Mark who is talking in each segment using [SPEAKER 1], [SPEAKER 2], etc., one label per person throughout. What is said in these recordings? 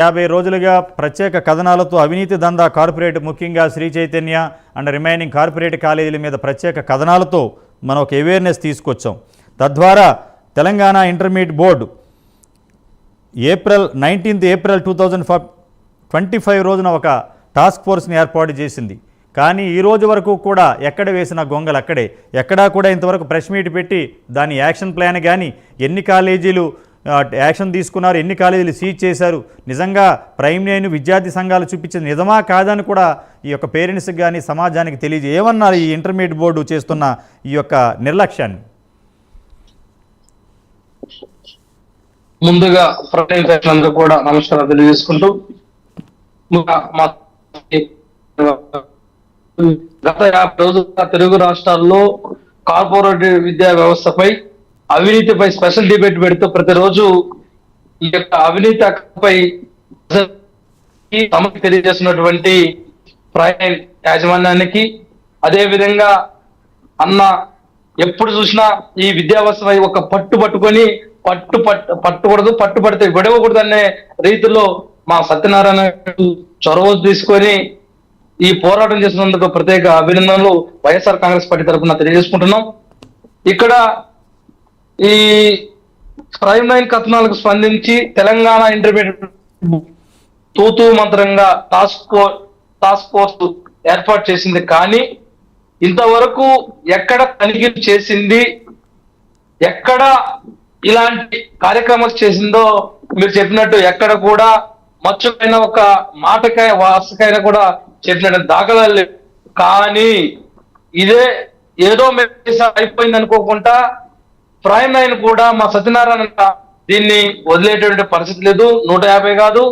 [SPEAKER 1] 50 రోజులుగా ప్రత్యేక కథనాలతో అవినీతి దందా కార్పొరేట్ ముఖ్యంగా Sri Chaitanya and remaining corporate కాలేజీల మీద ప్రత్యేక కథనాలతో మనం ఒక అవేర్నెస్ తీసుకొచ్చాం. తద్వారా తెలంగాణ ఇంటర్మీడియట్ బోర్డు 19 ఏప్రిల్ 2025 రోజున ఒక టాస్క్ ఫోర్స్ని ఏర్పాటు చేసింది. కానీ ఈ రోజు వరకు కూడా ఎక్కడ వేసిన గొంగలు అక్కడే, ఎక్కడా కూడా ఇంతవరకు ప్రెస్ మీట్ పెట్టి దాని యాక్షన్ ప్లాన్ కానీ ఎన్ని కాలేజీలు యాక్షన్ తీసుకున్నారు, ఎన్ని కాలేజీలు సీజ్ చేశారు, నిజంగా ప్రైమ్ లైన్ విద్యార్థి సంఘాలు చూపించింది నిజమా కాదని కూడా ఈ యొక్క పేరెంట్స్కి కానీ సమాజానికి ఏమన్నారు ఈ ఇంటర్మీడియట్ బోర్డు చేస్తున్న ఈ యొక్క నిర్లక్ష్యాన్ని?
[SPEAKER 2] ముందుగా అందరూ కూడా నమస్కారం తెలియజేసుకుంటూ గత 50 రోజులుగా తెలుగు రాష్ట్రాల్లో కార్పొరేట్ విద్యా వ్యవస్థపై అవినీతిపై స్పెషల్ డిబేట్ పెడుతూ ప్రతిరోజు ఈ యొక్క అవినీతి పై తెలియజేస్తున్నటువంటి ప్రైమ్ యాజమాన్యానికి, అదే విధంగా అన్న ఎప్పుడు చూసినా ఈ విద్యా వ్యవస్థపై ఒక పట్టుబట్టుకొని పట్టుబడితే విడవకూడదు అనే రీతిలో మా సత్యనారాయణ చొరవ తీసుకొని ఈ పోరాటం చేసినందుకు ప్రత్యేక అభినందనలు వైఎస్ఆర్ కాంగ్రెస్ పార్టీ తరఫున తెలియజేసుకుంటున్నాం. ఇక్కడ ఈ ప్రైమ్ లైన్ కథనాలకు స్పందించి తెలంగాణ ఇంటర్మీడియట్ తూతూ మంత్రంగా టాస్క్ ఫోర్స్ ఏర్పాటు చేసింది. కానీ ఇంతవరకు ఎక్కడ తనిఖీలు చేసింది, ఎక్కడ ఇలాంటి కార్యక్రమాలు చేసిందో మీరు చెప్పినట్టు ఎక్కడ కూడా మచ్చుకైనా ఒక మాటకాయ వాసకైనా కూడా చెప్పినట్టు దాఖలాలు లేవు. కానీ ఇదే ఏదో అయిపోయింది అనుకోకుండా ప్రైమ్ లైన్ కూడా మా సత్యనారాయణ దీన్ని వదిలేటువంటి పరిస్థితి లేదు. 150 కాదు,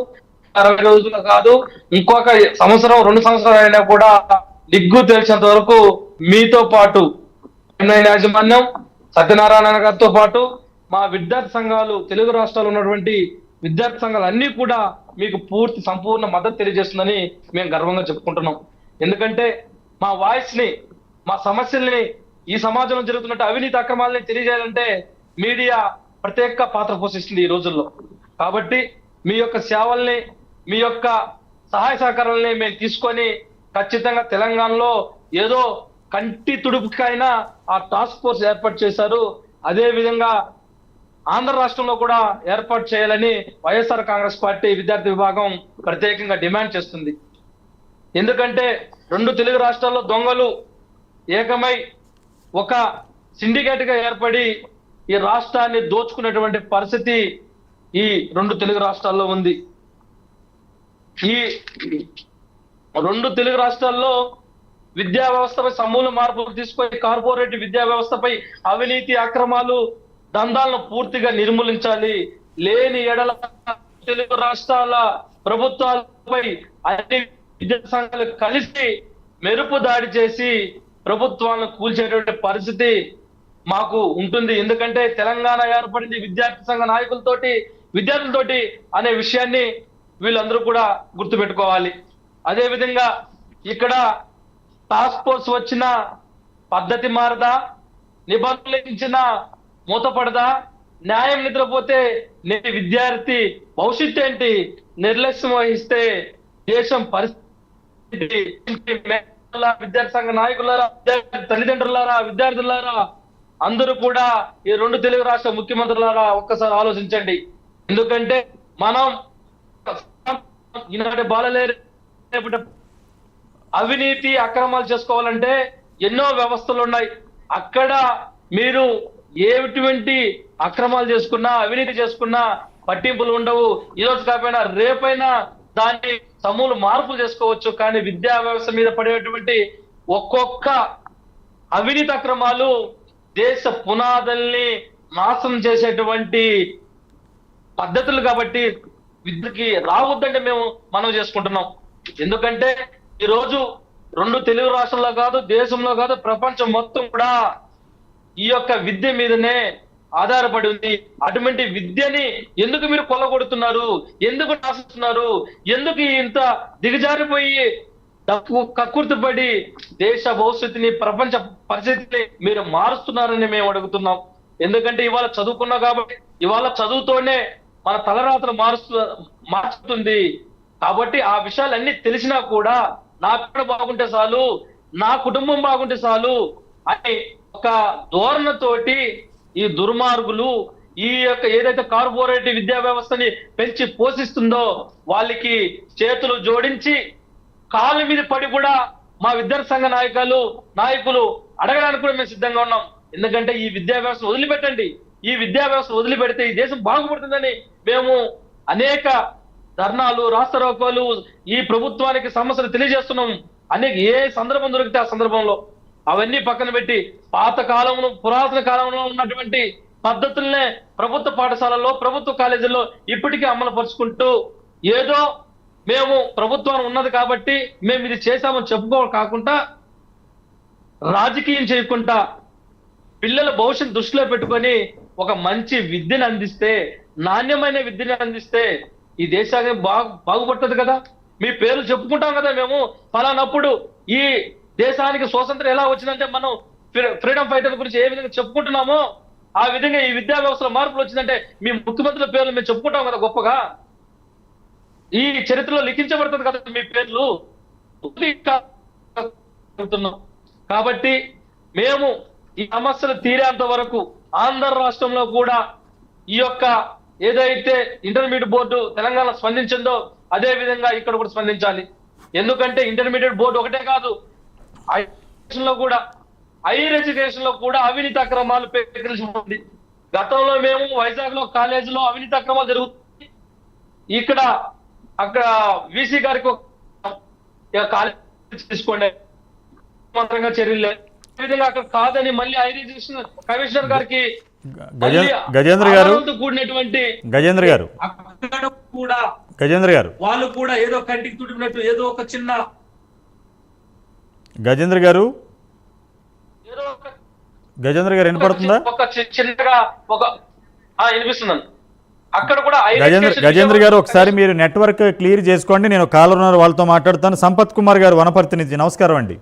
[SPEAKER 2] 60 రోజులు కాదు, ఇంకొక సంవత్సరం 2 సంవత్సరాలు అయినా కూడా నిగ్గు తెలిసినంత వరకు మీతో పాటు ప్రైమ్ లైన్ యాజమాన్యం, సత్యనారాయణ గారితో పాటు మా విద్యార్థి సంఘాలు, తెలుగు రాష్ట్రాల్లో ఉన్నటువంటి విద్యార్థి సంఘాలు అన్ని కూడా మీకు పూర్తి సంపూర్ణ మద్దతు తెలియజేస్తుందని మేము గర్వంగా చెప్పుకుంటున్నాం. ఎందుకంటే మా వాయిస్ ని, మా సమస్యల్ని, ఈ సమాజంలో జరుగుతున్న అవినీతి అక్రమాలని తెలియజేయాలంటే మీడియా ప్రత్యేక పాత్ర పోషిస్తుంది ఈ రోజుల్లో. కాబట్టి మీ యొక్క సేవల్ని, మీ యొక్క సహాయ సహకారాలని మేము తీసుకొని ఖచ్చితంగా తెలంగాణలో ఏదో కంటి తుడుపుకైనా ఆ టాస్క్ ఫోర్స్ ఏర్పాటు చేశారు. అదే విధంగా ఆంధ్ర రాష్ట్రంలో కూడా ఏర్పాటు చేయాలని వైఎస్ఆర్ కాంగ్రెస్ పార్టీ విద్యార్థి విభాగం ప్రత్యేకంగా డిమాండ్ చేస్తుంది. ఎందుకంటే 2 తెలుగు రాష్ట్రాల్లో దొంగలు ఏకమై ఒక సిండికేట్ గా ఏర్పడి ఈ రాష్ట్రాన్ని దోచుకునేటువంటి పరిస్థితి ఈ 2 తెలుగు రాష్ట్రాల్లో ఉంది. ఈ 2 తెలుగు రాష్ట్రాల్లో విద్యా వ్యవస్థపై సమూల మార్పులు తీసుకొని కార్పొరేట్ విద్యా వ్యవస్థపై అవినీతి అక్రమాలు దందాలను పూర్తిగా నిర్మూలించాలి. లేని ఎడల తెలుగు రాష్ట్రాల ప్రభుత్వాలపై అన్ని విద్యా సంఘాలు కలిసి మెరుపు దాడి చేసి ప్రభుత్వాలను కూల్చేటువంటి పరిస్థితి మాకు ఉంటుంది. ఎందుకంటే తెలంగాణ ఏర్పడింది విద్యార్థి సంఘ నాయకులతోటి, విద్యార్థులతోటి అనే విషయాన్ని వీళ్ళందరూ కూడా గుర్తుపెట్టుకోవాలి. అదే విధంగా ఇక్కడ టాస్క్ ఫోర్స్ వచ్చిన పద్ధతి మారదా, నిబంధనలించిన మూతపడదా, న్యాయం నిద్రపోతే నేటి విద్యార్థి భవిష్యత్తు ఏంటి, నిర్లక్ష్యం వహిస్తే దేశం పరిస్థితి, విద్యార్థి సంఘ నాయకులారా, తల్లిదండ్రులారా, విద్యార్థులారా, అందరూ కూడా ఈ 2 తెలుగు రాష్ట్ర ముఖ్యమంత్రులారా ఒక్కసారి ఆలోచించండి. ఎందుకంటే మనం ఈనాటి బాలలేరు అవినీతి అక్రమాలు చేసుకోవాలంటే ఎన్నో వ్యవస్థలు ఉన్నాయి. అక్కడ మీరు ఎటువంటి అక్రమాలు చేసుకున్నా, అవినీతి చేసుకున్నా పట్టింపులు ఉండవు. ఈ రోజు కాకపోయినా రేపైనా దాన్ని సమూల మార్పులు చేసుకోవచ్చు. కానీ విద్యా వ్యవస్థ మీద పడేటువంటి ఒక్కొక్క అవినీతి అక్రమాలు దేశ పునాదుల్ని నాశనం చేసేటువంటి పద్ధతులు. కాబట్టి విద్యకి రావద్దంటే మనం చేసుకుంటున్నాం. ఎందుకంటే ఈ రోజు 2 తెలుగు రాష్ట్రాల్లో కాదు, దేశంలో కాదు, ప్రపంచం మొత్తం కూడా ఈ యొక్క విద్య మీదనే ఆధారపడి ఉంది. అటువంటి విద్యని ఎందుకు మీరు కొల్లగొడుతున్నారు, ఎందుకు నాశిస్తున్నారు, ఎందుకు ఇంత దిగజారిపోయి కక్కుర్తిపడి దేశ భవిష్యత్తుని, ప్రపంచ పరిస్థితిని మీరు మారుస్తున్నారని మేము అడుగుతున్నాం. ఎందుకంటే ఇవాళ చదువుకున్నాం కాబట్టి, ఇవాళ చదువుతోనే మన తలరాతలు మార్చుతుంది. కాబట్టి ఆ విషయాలన్నీ తెలిసినా కూడా నా పిల్లలు బాగుంటే చాలు, నా కుటుంబం బాగుంటే చాలు అని ఒక ధోరణతోటి ఈ దుర్మార్గులు ఈ యొక్క ఏదైతే కార్పొరేట్ విద్యా వ్యవస్థని పెంచి పోషిస్తుందో వాళ్ళకి చేతులు జోడించి కాళ్ళ మీద పడి కూడా మా విద్యార్థి సంఘ నాయకులు అడగడానికి కూడా మేము సిద్ధంగా ఉన్నాం. ఎందుకంటే ఈ విద్యా వ్యవస్థ వదిలిపెట్టండి, ఈ విద్యా వ్యవస్థ వదిలిపెడితే ఈ దేశం బాగుపడుతుందని మేము అనేక ధర్నాలు, రాస్తారోకోలు ఈ ప్రభుత్వానికి సమస్యలు తెలియజేస్తున్నాం. అనేక ఏ సందర్భం దొరికితే ఆ సందర్భంలో అవన్నీ పక్కన పెట్టి పాత కాలంలో పురాతన కాలంలో ఉన్నటువంటి పద్ధతుల్నే ప్రభుత్వ పాఠశాలల్లో ప్రభుత్వ కాలేజీల్లో ఇప్పటికీ అమలు పరుచుకుంటూ ఏదో మేము ప్రభుత్వం ఉన్నది కాబట్టి మేము ఇది చేశామని చెప్పుకోవాలి కాకుండా రాజకీయం చేయకుండా పిల్లల భవిష్యత్తు దృష్టిలో పెట్టుకొని ఒక మంచి విద్యను అందిస్తే, నాణ్యమైన విద్యను అందిస్తే ఈ దేశాన్ని బాగుపడుతుంది కదా. మీ పేర్లు చెప్పుకుంటాం కదా, మేము ఫలానప్పుడు ఈ దేశానికి స్వాతంత్రం ఎలా వచ్చిందంటే మనం ఫ్రీడమ్ ఫైటర్ గురించి ఏ విధంగా చెప్పుకుంటున్నామో ఆ విధంగా ఈ విద్యా వ్యవస్థలో మార్పులు వచ్చిందంటే మీ ముఖ్యమంత్రుల పేర్లు మేము చెప్పుకుంటాం కదా గొప్పగా. ఈ చరిత్రలో లిఖించబడుతుంది కదా మీ పేర్లు. కాబట్టి మేము ఈ సమస్యలు తీరేంత వరకు ఆంధ్ర రాష్ట్రంలో కూడా ఈ యొక్క ఏదైతే ఇంటర్మీడియట్ బోర్డు తెలంగాణ స్పందించిందో అదే విధంగా ఇక్కడ కూడా స్పందించాలి. ఎందుకంటే ఇంటర్మీడియట్ బోర్డు ఒకటే కాదు, హైయర్ ఎడ్యుకేషన్ లో కూడా అవినీతి అక్రమాలు పెరిగిపోతుంది. గతంలో మేము వైజాగ్ లో కాలేజీలో అవినీతి అక్రమాలు జరుగుతుంది. అక్కడ వీసీ గారికి కాలేజ్ తీసుకోండి చర్యలు, విధంగా అక్కడ కాదని మళ్ళీ హైయర్ ఎడ్యుకేషన్ కమిషనర్ గారికి
[SPEAKER 1] గజేంద్ర గారు
[SPEAKER 2] అక్కడ కూడా వాళ్ళు కూడా ఏదో కంటికి తుడిపినట్టు ఏదో ఒక చిన్న
[SPEAKER 1] గజేంద్ర గారు వినపడుతుందా?
[SPEAKER 2] ఒక చిన్నగా వినిపిస్తున్నాను. అక్కడ కూడా
[SPEAKER 1] గజేంద్ర గారు ఒకసారి మీరు నెట్వర్క్ క్లియర్ చేసుకోండి. నేను కాలర్ వాళ్ళతో మాట్లాడుతాను. సంపత్ కుమార్ గారు, వనపర్తి నుంచి. నమస్కారం అండి.